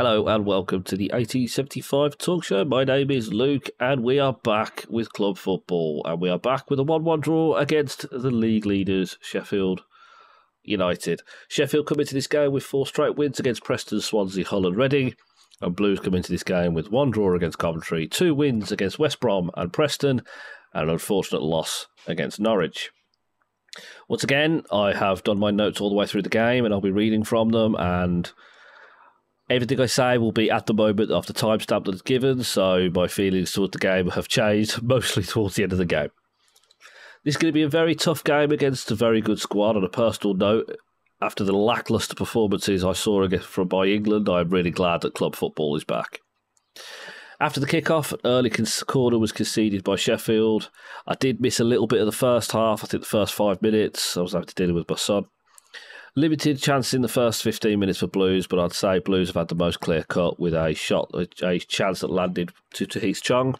Hello and welcome to the 1875 Talk Show. My name is Luke and we are back with club football, and we are back with a 1-1 draw against the league leaders, Sheffield United. Sheffield come into this game with 4 straight wins against Preston, Swansea, Hull and Reading, and Blues come into this game with 1 draw against Coventry, 2 wins against West Brom and Preston, and an unfortunate loss against Norwich. Once again, I have done my notes all the way through the game and I'll be reading from them, and everything I say will be at the moment of the timestamp that is given, so my feelings towards the game have changed, mostly towards the end of the game. This is going to be a very tough game against a very good squad. On a personal note, after the lacklustre performances I saw from by England, I'm really glad that club football is back. After the kick-off, an early corner was conceded by Sheffield. I did miss a little bit of the first half. I think the first 5 minutes I was having to deal with my son. Limited chance in the first 15 minutes for Blues, but I'd say Blues have had the most clear cut with a chance that landed to Heath Chung.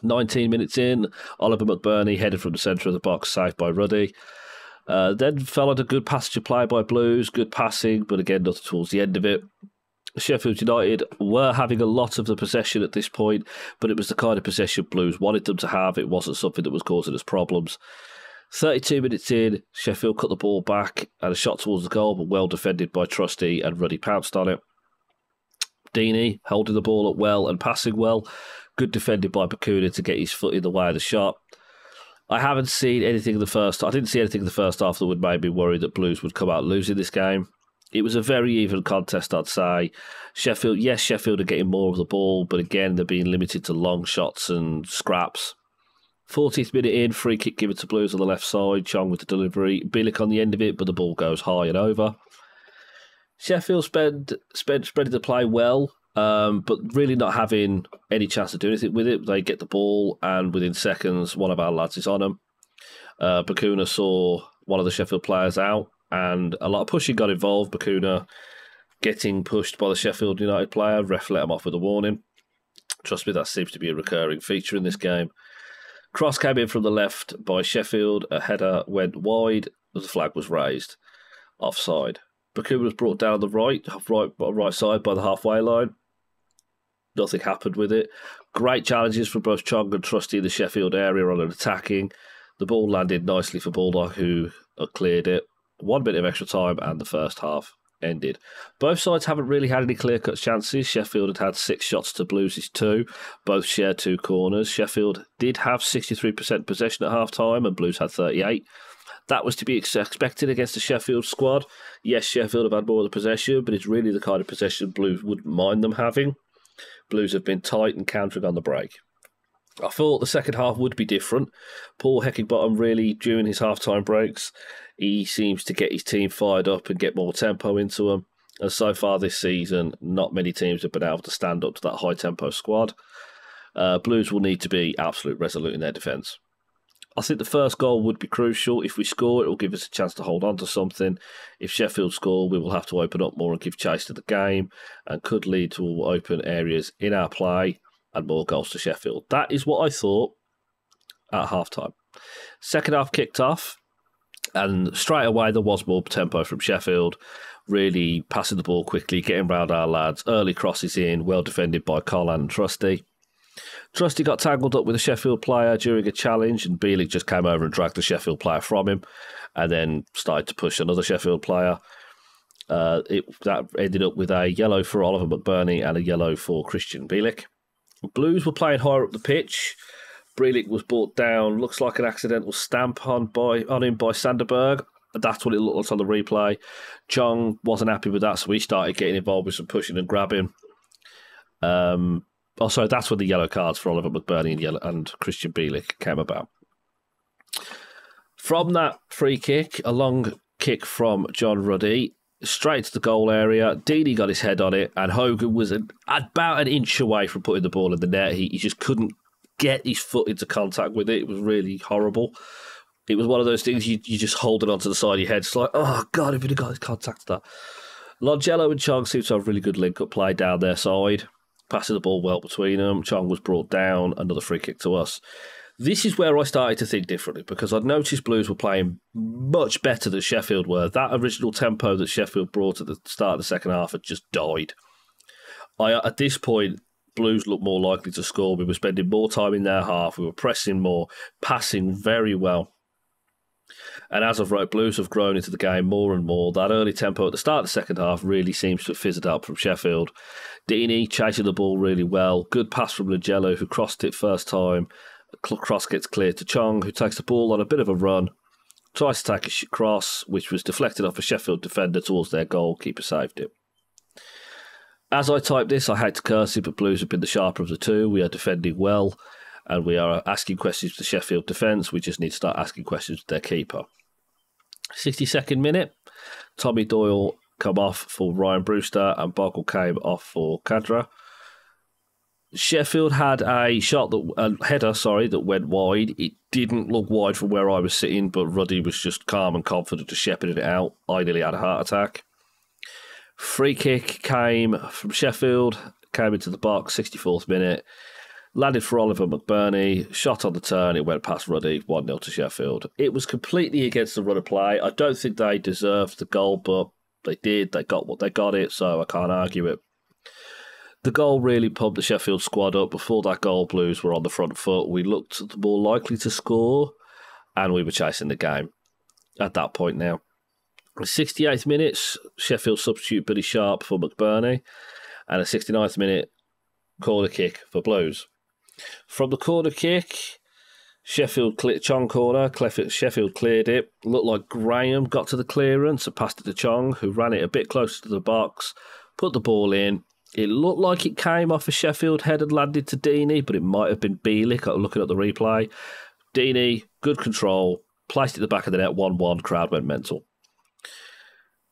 19 minutes in, Oliver McBurney headed from the centre of the box, saved by Ruddy. Then followed a good passage of play by Blues, good passing, but again, nothing towards the end of it. Sheffield United were having a lot of the possession at this point, but it was the kind of possession Blues wanted them to have. It wasn't something that was causing us problems. 32 minutes in, Sheffield cut the ball back and a shot towards the goal, but well defended by Trusty, and Ruddy pounced on it. Deeney holding the ball up well and passing well. Good defended by Bakuna to get his foot in the way of the shot. I didn't see anything in the first half that would make me worry that Blues would come out losing this game. It was a very even contest, I'd say. Sheffield are getting more of the ball, but again, they're being limited to long shots and scraps. 40th minute in, free kick given to Blues on the left side, Chong with the delivery, Bielik on the end of it, but the ball goes high and over. Sheffield spreading the play well, but really not having any chance to do anything with it. They get the ball, and within seconds, one of our lads is on them. Bakuna saw one of the Sheffield players out, and a lot of pushing got involved. Bakuna getting pushed by the Sheffield United player, ref let him off with a warning. Trust me, that seems to be a recurring feature in this game. Cross came in from the left by Sheffield. A header went wide. The flag was raised. Offside. Bakuna was brought down the right side by the halfway line. Nothing happened with it. Great challenges from both Chong and Trusty in the Sheffield area on an attacking. The ball landed nicely for Bulldog, who cleared it. 1 minute of extra time and the first half ended. Both sides haven't really had any clear-cut chances. Sheffield had 6 shots to Blues' 2. Both share 2 corners. Sheffield did have 63% possession at half-time and Blues had 38%. That was to be expected against the Sheffield squad. Yes, Sheffield have had more of the possession, but it's really the kind of possession Blues wouldn't mind them having. Blues have been tight and countering on the break. I thought the second half would be different. Paul Heckingbottom really, during his half-time breaks, he seems to get his team fired up and get more tempo into them. And so far this season, not many teams have been able to stand up to that high-tempo squad. Blues will need to be absolute resolute in their defence. I think the first goal would be crucial. If we score, it will give us a chance to hold on to something. If Sheffield score, we will have to open up more and give chase to the game, and could lead to open areas in our play and more goals to Sheffield. That is what I thought at half-time. Second half kicked off, and straight away there was more tempo from Sheffield, really passing the ball quickly, getting round our lads, early crosses in, well defended by Colin and Trusty. Trusty got tangled up with a Sheffield player during a challenge, and Bielik just came over and dragged the Sheffield player from him, and then started to push another Sheffield player. That ended up with a yellow for Oliver McBurney and a yellow for Christian Bielik. Blues were playing higher up the pitch. Bielik was brought down, looks like an accidental stamp on him by Sanderberg. That's what it looked like on the replay. Chong wasn't happy with that, so he started getting involved with some pushing and grabbing. That's when the yellow cards for Oliver McBurney and Christian Bielik came about. From that free kick, a long kick from John Ruddy, straight to the goal area. Deeney got his head on it, and Hogan was about an inch away from putting the ball in the net. He just couldn't get his foot into contact with it. It was really horrible. It was one of those things you just hold it onto the side of your head. It's like, oh, God, if he'd have got his contact to that. Longello and Chong seemed to have really good link-up play down their side. Passing the ball well between them. Chong was brought down. Another free kick to us. This is where I started to think differently, because I'd noticed Blues were playing much better than Sheffield were. That original tempo that Sheffield brought at the start of the second half had just died. At this point, Blues looked more likely to score. We were spending more time in their half. We were pressing more, passing very well. And as I've wrote, Blues have grown into the game more and more. That early tempo at the start of the second half really seems to have fizzled out from Sheffield. Deeney chasing the ball really well. Good pass from Lagello, who crossed it first time. Cross gets cleared to Chong, who takes the ball on a bit of a run. Tries to take a cross, which was deflected off a Sheffield defender towards their goal. Keeper saved it. As I type this, I hate to curse it, but Blues have been the sharper of the two. We are defending well, and we are asking questions to Sheffield defence. We just need to start asking questions to their keeper. 62nd minute, Tommy Doyle come off for Ryan Brewster, and Bogle came off for Cadra. Sheffield had a header that went wide. It didn't look wide from where I was sitting, but Ruddy was just calm and confident to shepherding it out. I nearly had a heart attack. Free kick came from Sheffield, came into the box, 64th minute, landed for Oliver McBurney, shot on the turn, it went past Ruddy, 1-0 to Sheffield. It was completely against the run of play. I don't think they deserved the goal, but they did. They got what they got it, so I can't argue it. The goal really pumped the Sheffield squad up. Before that goal, Blues were on the front foot. We looked more likely to score, and we were chasing the game at that point now. 68th minute, Sheffield substitute Billy Sharp for McBurney, and a 69th minute corner kick for Blues. From the corner kick, Sheffield Chong corner, Sheffield cleared it. Looked like Graham got to the clearance and passed it to Chong, who ran it a bit closer to the box, put the ball in. It looked like it came off a Sheffield head and landed to Deeney, but it might have been Bielik looking at the replay. Deeney, good control, placed it at the back of the net, 1-1, crowd went mental.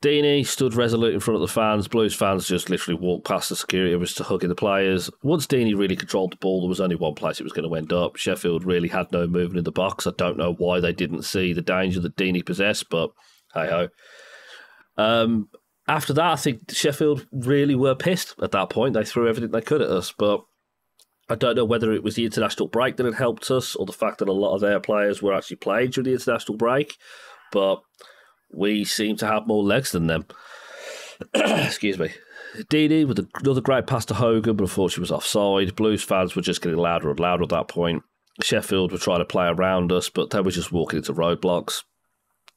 Deeney stood resolute in front of the fans. Blues fans just literally walked past the security was to hugging the players. Once Deeney really controlled the ball, there was only one place it was going to end up. Sheffield really had no movement in the box. I don't know why they didn't see the danger that Deeney possessed, but hey-ho. After that, I think Sheffield really were pissed at that point. They threw everything they could at us, but I don't know whether it was the international break that had helped us or the fact that a lot of their players were actually playing during the international break, but we seem to have more legs than them. Excuse me. Deeney with another great pass to Hogan, but unfortunately was offside. Blues fans were just getting louder and louder at that point. Sheffield were trying to play around us, but they were just walking into roadblocks.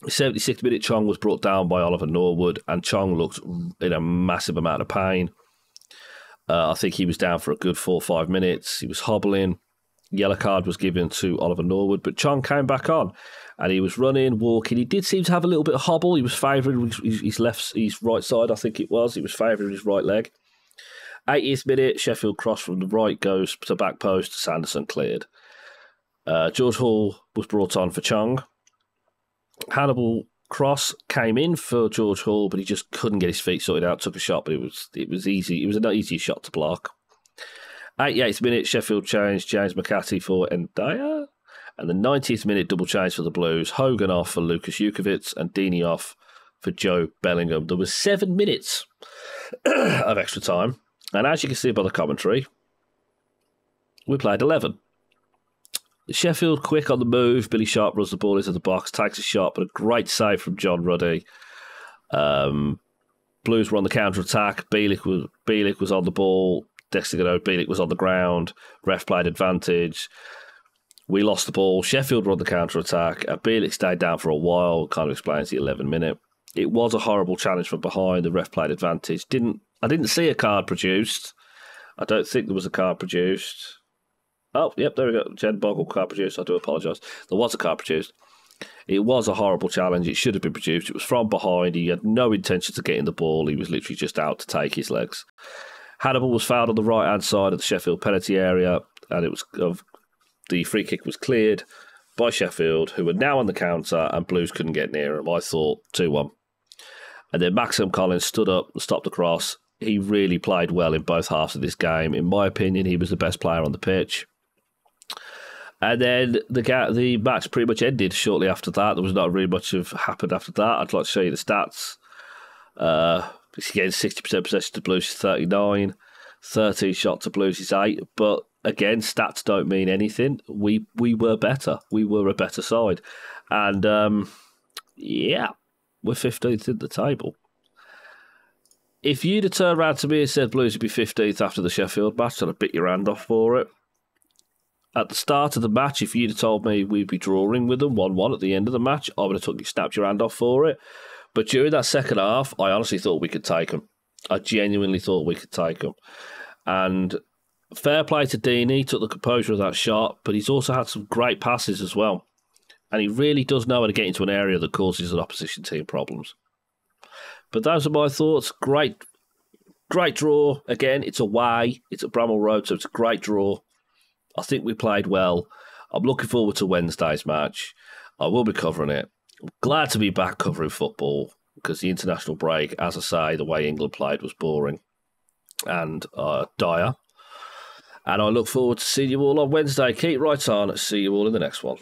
76th minute, Chong was brought down by Oliver Norwood, and Chong looked in a massive amount of pain. I think he was down for a good 4 or 5 minutes. He was hobbling. Yellow card was given to Oliver Norwood, but Chong came back on, and he was running, walking. He did seem to have a little bit of hobble. He was favouring his right side, I think it was. He was favouring his right leg. 80th minute, Sheffield cross from the right goes to back post. Sanderson cleared. George Hall was brought on for Chong. Hannibal cross came in for George Hall, but he just couldn't get his feet sorted out. Took a shot, but it was easy. It was an easy shot to block. 88th minute, Sheffield changed James McCarthy for Ndaya. And the 90th minute, double change for the Blues. Hogan off for Lucas Jukovic and Deeney off for Joe Bellingham. There was 7 minutes of extra time. And as you can see by the commentary, we played 11. Sheffield quick on the move. Billy Sharp runs the ball into the box, takes a shot, but a great save from John Ruddy. Blues were on the counter-attack. Bielik was on the ball. Dexter Godot, Bielik was on the ground. Ref played advantage. We lost the ball. Sheffield were on the counter-attack. Bielik stayed down for a while. Kind of explains the 11th minute. It was a horrible challenge from behind. The ref played advantage. I didn't see a card produced. I don't think there was a card produced. Oh, yep, there we go. Jen Bogle card produced. I do apologise. There was a card produced. It was a horrible challenge. It should have been produced. It was from behind. He had no intention of getting the ball. He was literally just out to take his legs. Hannibal was fouled on the right-hand side of the Sheffield penalty area, and the free kick was cleared by Sheffield, who were now on the counter, and Blues couldn't get near him. I thought 2-1. And then Maxim Collins stood up and stopped the cross. He really played well in both halves of this game. In my opinion, he was the best player on the pitch. And then the match pretty much ended shortly after that. There was not really much of happened after that. I'd like to show you the stats. Again, 60% possession to Blues is 39. 13 shot to Blues is 8. But again, stats don't mean anything. We were better. We were a better side. And yeah, we're 15th in the table. If you'd have turned around to me and said Blues would be 15th after the Sheffield match, I'd have bit your hand off for it. At the start of the match, if you'd have told me we'd be drawing with them 1-1 at the end of the match, I would have snapped your hand off for it. But during that second half, I honestly thought we could take them. I genuinely thought we could take them. And fair play to Deeney, took the composure of that shot, but he's also had some great passes as well. And he really does know how to get into an area that causes an opposition team problems. But those are my thoughts. Great draw. Again, it's away. It's at Bramall Road, so it's a great draw. I think we played well. I'm looking forward to Wednesday's match. I will be covering it. I'm glad to be back covering football because the international break, as I say, the way England played was boring and dire. And I look forward to seeing you all on Wednesday. Keep right on. See you all in the next one.